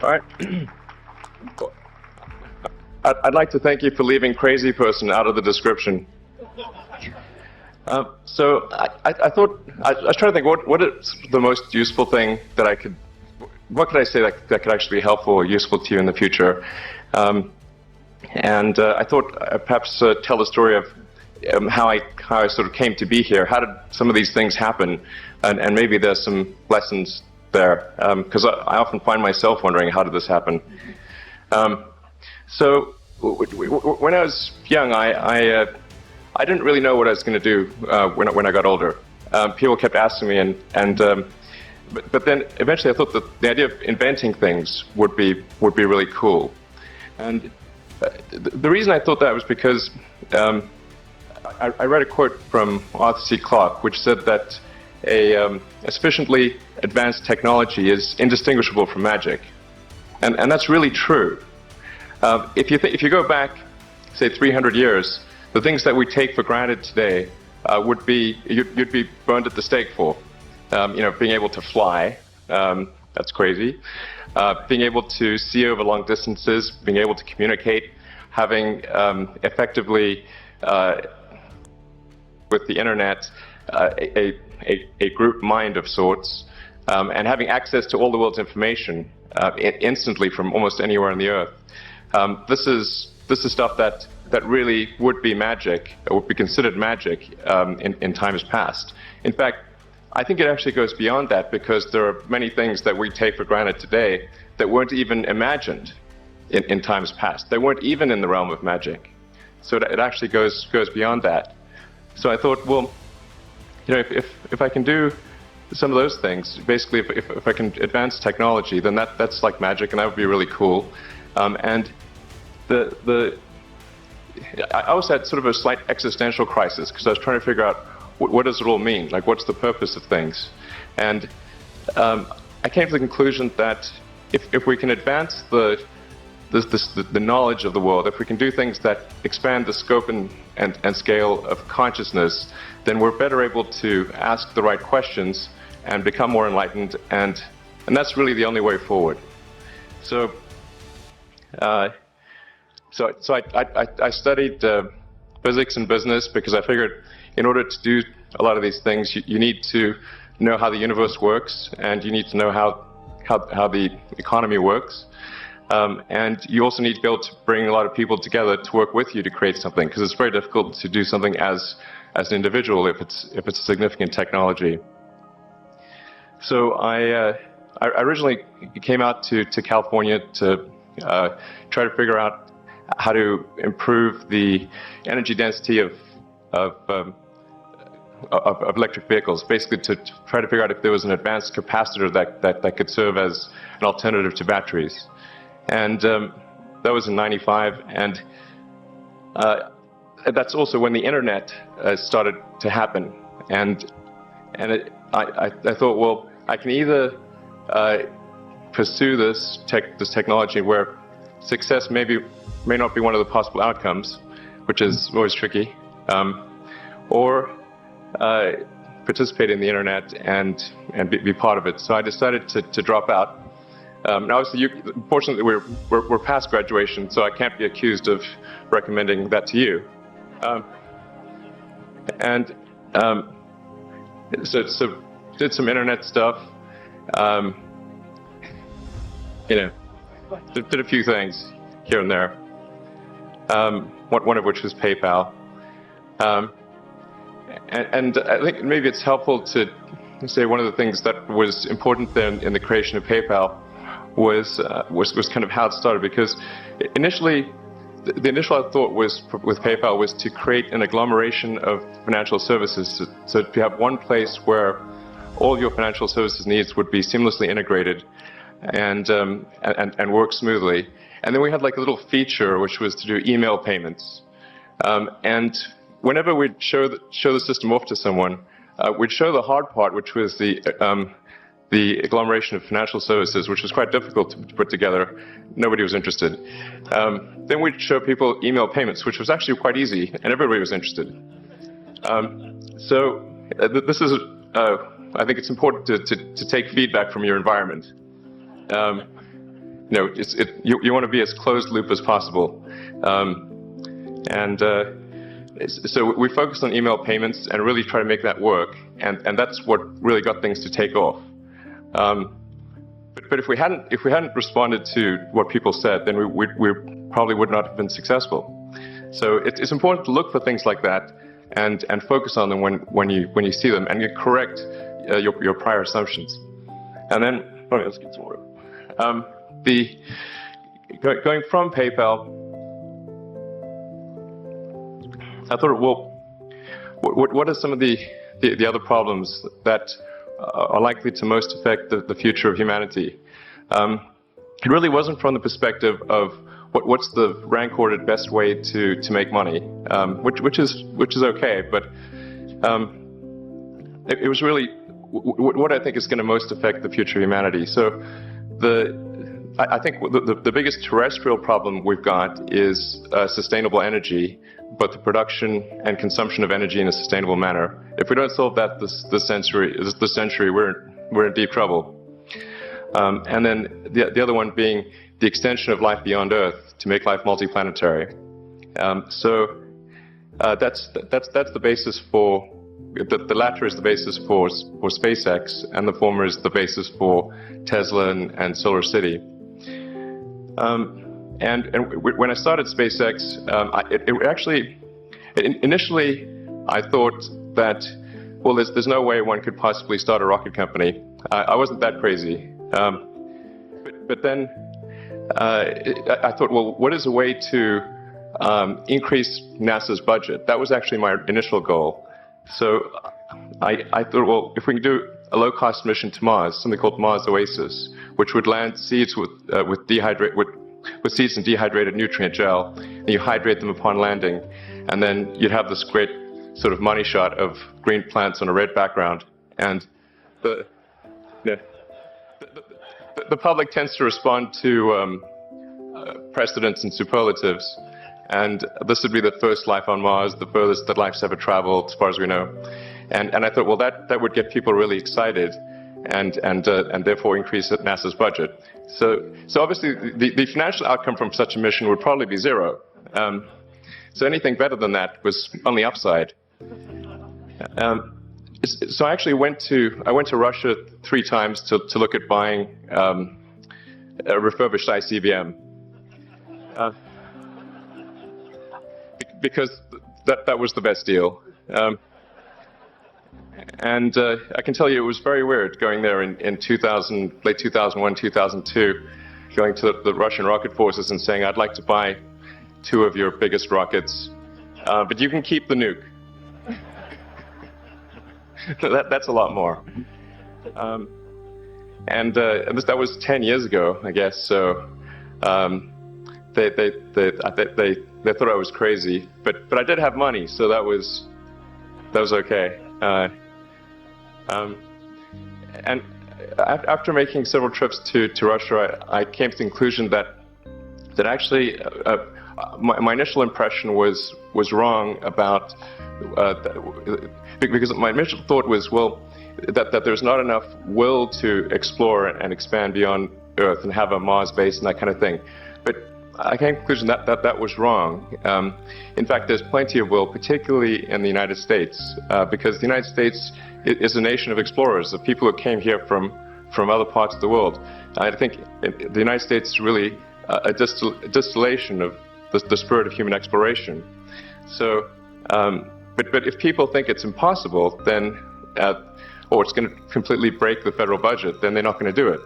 All right. I'd like to thank you for leaving crazy person out of the description. So I thought, I was trying to think, what is the most useful thing that what could I say that could actually be helpful or useful to you in the future? I thought perhaps tell the story of how I sort of came to be here. How did some of these things happen? And maybe there's some lessons there, because I often find myself wondering, how did this happen? So when I was young, I didn't really know what I was going to do when I got older. People kept asking me, but then eventually I thought that the idea of inventing things would be really cool. And the reason I thought that was because I read a quote from Arthur C. Clarke, which said that a sufficiently advanced technology is indistinguishable from magic, and that's really true. If you go back, say 300 years, the things that we take for granted today you'd be burned at the stake for. Being able to fly, that's crazy. Being able to see over long distances, being able to communicate, having effectively with the internet a group mind of sorts, and having access to all the world's information instantly from almost anywhere on the earth. This is stuff that really would be magic, or would be considered magic in times past. In fact, I think it actually goes beyond that, because there are many things that we take for granted today that weren't even imagined in times past. They weren't even in the realm of magic. So it actually goes beyond that. So I thought, well, if I can do some of those things, basically if I can advance technology, then that's like magic, and that would be really cool. I also had sort of a slight existential crisis, because I was trying to figure out what does it all mean? Like, what's the purpose of things? And I came to the conclusion that if we can advance the knowledge of the world, if we can do things that expand the scope and scale of consciousness, then we're better able to ask the right questions and become more enlightened, and that's really the only way forward. So I studied physics and business, because I figured in order to do a lot of these things, you need to know how the universe works, and you need to know how the economy works. And you also need to be able to bring a lot of people together to work with you to create something, because it's very difficult to do something as an individual if it's a significant technology. So I originally came out to California to try to figure out how to improve the energy density of electric vehicles, basically to try to figure out if there was an advanced capacitor that could serve as an alternative to batteries. And that was in '95, and that's also when the internet started to happen. And I thought, well, I can either pursue this technology where success may not be one of the possible outcomes, which is always tricky, or participate in the internet and be part of it. So I decided to drop out. Now, obviously, fortunately, we're past graduation, so I can't be accused of recommending that to you. So did some internet stuff. Did a few things here and there. One of which was PayPal. And I think maybe it's helpful to say one of the things that was important then in the creation of PayPal was kind of how it started, because initially the initial thought was with PayPal was to create an agglomeration of financial services, so to have one place where all of your financial services needs would be seamlessly integrated and work smoothly. And then we had like a little feature which was to do email payments, and whenever we'd show the system off to someone, we'd show the hard part, which was the agglomeration of financial services, which was quite difficult to put together. Nobody was interested. Then we'd show people email payments, which was actually quite easy, and everybody was interested. So this is, I think it's important to take feedback from your environment. you want to be as closed loop as possible. So we focused on email payments and really try to make that work, and that's what really got things to take off. But if we hadn't responded to what people said, then we probably would not have been successful. So it's important to look for things like that and focus on them when you see them, and you correct your prior assumptions. And then let's get some water. Going from PayPal, I thought, well, what are some of the other problems that are likely to most affect the future of humanity? It really wasn't from the perspective of what's the rank-ordered best way to make money, which is okay, but it was really what I think is going to most affect the future of humanity. So I think the biggest terrestrial problem we've got is sustainable energy, but the production and consumption of energy in a sustainable manner. If we don't solve that this century, we're in deep trouble. And then the other one being the extension of life beyond Earth to make life multiplanetary. So that's the basis for the latter is the basis for SpaceX, and the former is the basis for Tesla and Solar City. And when I started SpaceX, initially I thought that, well, there's no way one could possibly start a rocket company. I wasn't that crazy. But then I thought, well, what is a way to increase NASA's budget? That was actually my initial goal. So I thought, well, if we can do a low-cost mission to Mars, something called Mars Oasis, which would land seeds with seeds and dehydrated nutrient gel, and you hydrate them upon landing, and then you'd have this great sort of money shot of green plants on a red background. And the public tends to respond to precedents and superlatives, and this would be the first life on Mars, the furthest that life's ever traveled, as far as we know. And I thought, well, that would get people really excited, and therefore increase NASA's budget. So obviously the financial outcome from such a mission would probably be zero. So anything better than that was on the upside. So I actually went to Russia 3 times to look at buying a refurbished ICBM, because that was the best deal. And I can tell you it was very weird going there in late 2001, 2002, going to the Russian rocket forces and saying, I'd like to buy 2 of your biggest rockets, but you can keep the nuke. That's a lot more. And that was 10 years ago, I guess. So they thought I was crazy, but I did have money, so that was okay. And after making several trips to Russia, I came to the conclusion that actually my initial impression was wrong about because my initial thought was, well, that there's not enough will to explore and expand beyond Earth and have a Mars base and that kind of thing. But I came to the conclusion that was wrong. In fact, there's plenty of will, particularly in the United States, because the United States is a nation of explorers, of people who came here from other parts of the world. I think the United States is really a distillation of the spirit of human exploration. So, but if people think it's impossible, then, or it's going to completely break the federal budget, then they're not going to do it.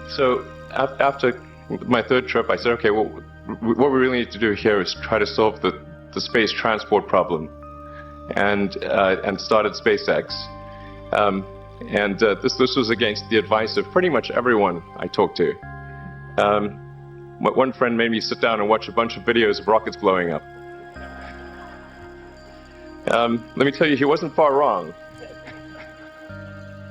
So after my 3rd trip, I said, okay, well, what we really need to do here is try to solve the space transport problem, and started SpaceX. This was against the advice of pretty much everyone I talked to. One friend made me sit down and watch a bunch of videos of rockets blowing up. Let me tell you, he wasn't far wrong.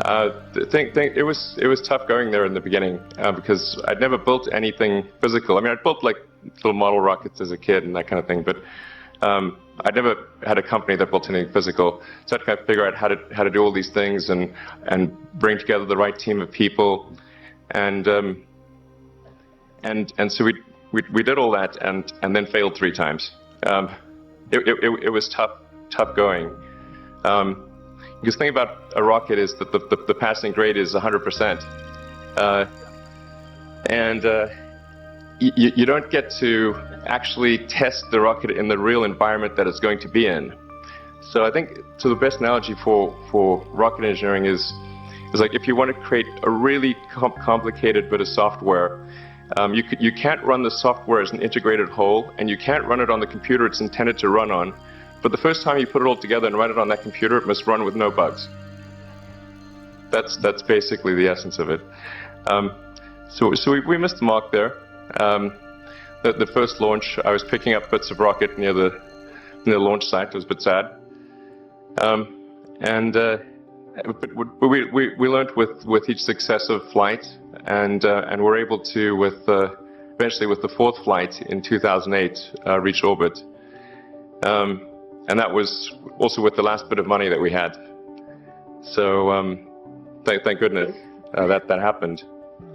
It was tough going there in the beginning because I'd never built anything physical. I mean, I'd built like little model rockets as a kid and that kind of thing, but I'd never had a company that built anything physical. So I had to kind of figure out how to do all these things and bring together the right team of people. And and so we did all that and then failed 3 times. It was tough going. Because the thing about a rocket is that the passing grade is 100%. You don't get to actually test the rocket in the real environment that it's going to be in. So I think the best analogy for rocket engineering is like if you want to create a really complicated bit of software, you can't run the software as an integrated whole, and you can't run it on the computer it's intended to run on. But the first time you put it all together and run it on that computer, it must run with no bugs. That's basically the essence of it. So we missed the mark there. The first launch, I was picking up bits of rocket near the launch site. It was a bit sad. But we learned with each successive flight, and were able to, eventually with the 4th flight in 2008, reach orbit. And that was also with the last bit of money that we had. So thank goodness that happened.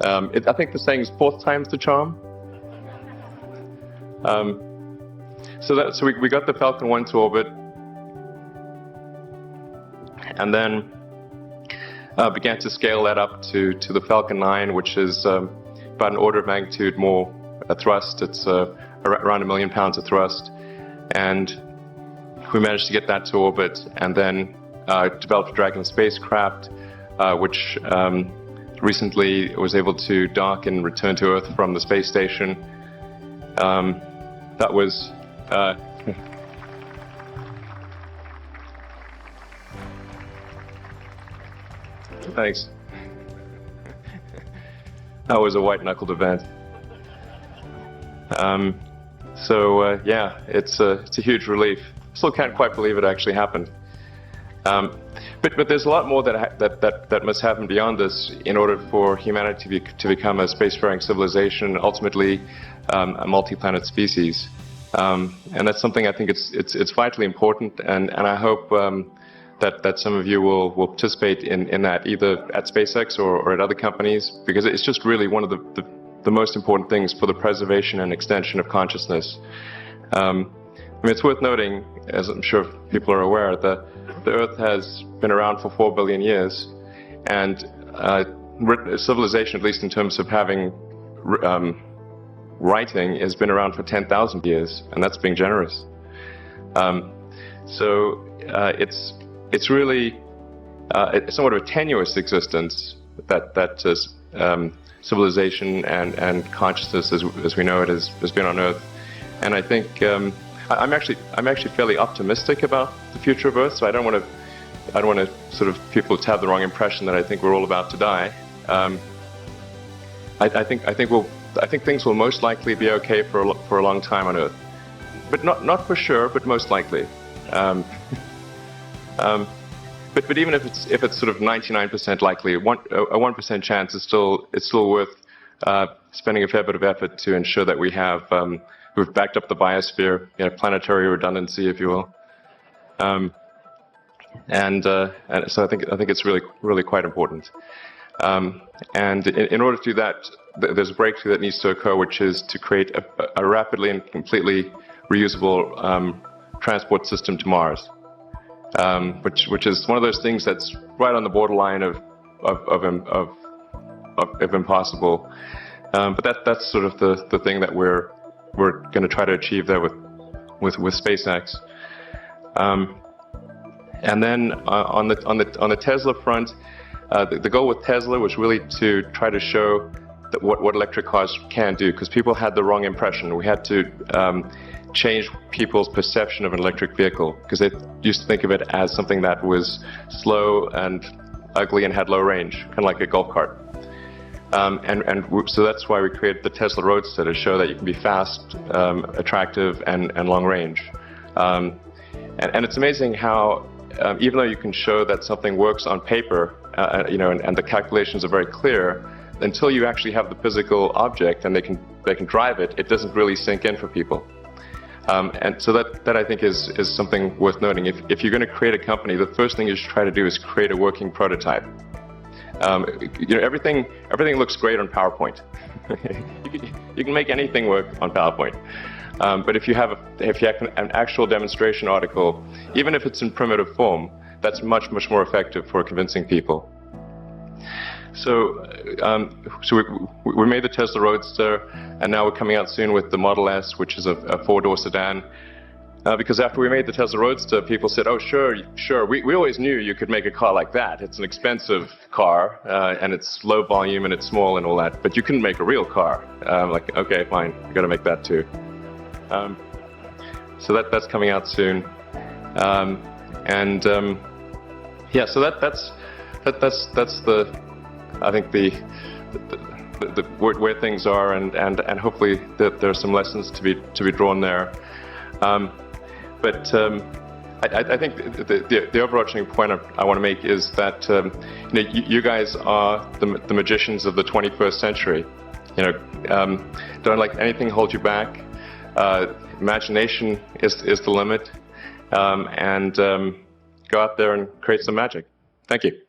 I think the saying is 4th time's the charm. So we got the Falcon 1 to orbit, and then began to scale that up to the Falcon 9, which is about an order of magnitude more thrust. It's around 1 million pounds of thrust, and we managed to get that to orbit, and then developed a Dragon spacecraft, which recently was able to dock and return to Earth from the space station. That was thanks. That was a white-knuckled event. Yeah, it's a huge relief. Still can't quite believe it actually happened. But there's a lot more that must happen beyond this in order for humanity to become a spacefaring civilization, ultimately a multi-planet species. And that's something I think it's vitally important, and I hope that some of you will participate in that, either at SpaceX or at other companies, because it's just really one of the most important things for the preservation and extension of consciousness. I mean, it's worth noting, as I'm sure people are aware, that the Earth has been around for 4 billion years, and civilization, at least in terms of having writing, has been around for 10,000 years, and that's being generous. It's really it's somewhat of a tenuous existence that civilization and consciousness, as we know it, has been on Earth, and I think. I'm actually fairly optimistic about the future of Earth, so I don't want to sort of people to have the wrong impression that I think we're all about to die. I think things will most likely be okay for a long time on Earth, but not for sure, but most likely. But even if it's sort of 99% likely, a 1% chance is still worth spending a fair bit of effort to ensure that we've backed up the biosphere, planetary redundancy, if you will, and so I think it's really quite important. And in order to do that, there's a breakthrough that needs to occur, which is to create a rapidly and completely reusable transport system to Mars, which is one of those things that's right on the borderline of impossible. But that's sort of the thing that we're going to try to achieve there with SpaceX. And then on the Tesla front, the goal with Tesla was really to try to show that what electric cars can do, because people had the wrong impression. We had to change people's perception of an electric vehicle, because they used to think of it as something that was slow and ugly and had low range, kind of like a golf cart. So that's why we created the Tesla Roadster, to show that you can be fast, attractive, and long range. And it's amazing how, even though you can show that something works on paper, and the calculations are very clear, until you actually have the physical object and they can drive it, it doesn't really sink in for people. And so that I think is something worth noting. If you're going to create a company, the first thing you should try to do is create a working prototype. Everything looks great on PowerPoint. You can make anything work on PowerPoint. But if you have an actual demonstration article, even if it's in primitive form, that's much more effective for convincing people. So we made the Tesla Roadster, and now we're coming out soon with the Model S, which is a four-door sedan. Because after we made the Tesla Roadster, people said, "Oh, sure. We always knew you could make a car like that. It's an expensive car, and it's low volume, and it's small and all that. But you couldn't make a real car." Like, okay, fine, we got to make that too. So that's coming out soon, yeah. So that's the, I think the where things are, and hopefully that there are some lessons to be drawn there. But I think the overarching point I want to make is that you guys are the magicians of the 21st century. Don't let anything hold you back. Imagination is the limit, and go out there and create some magic. Thank you.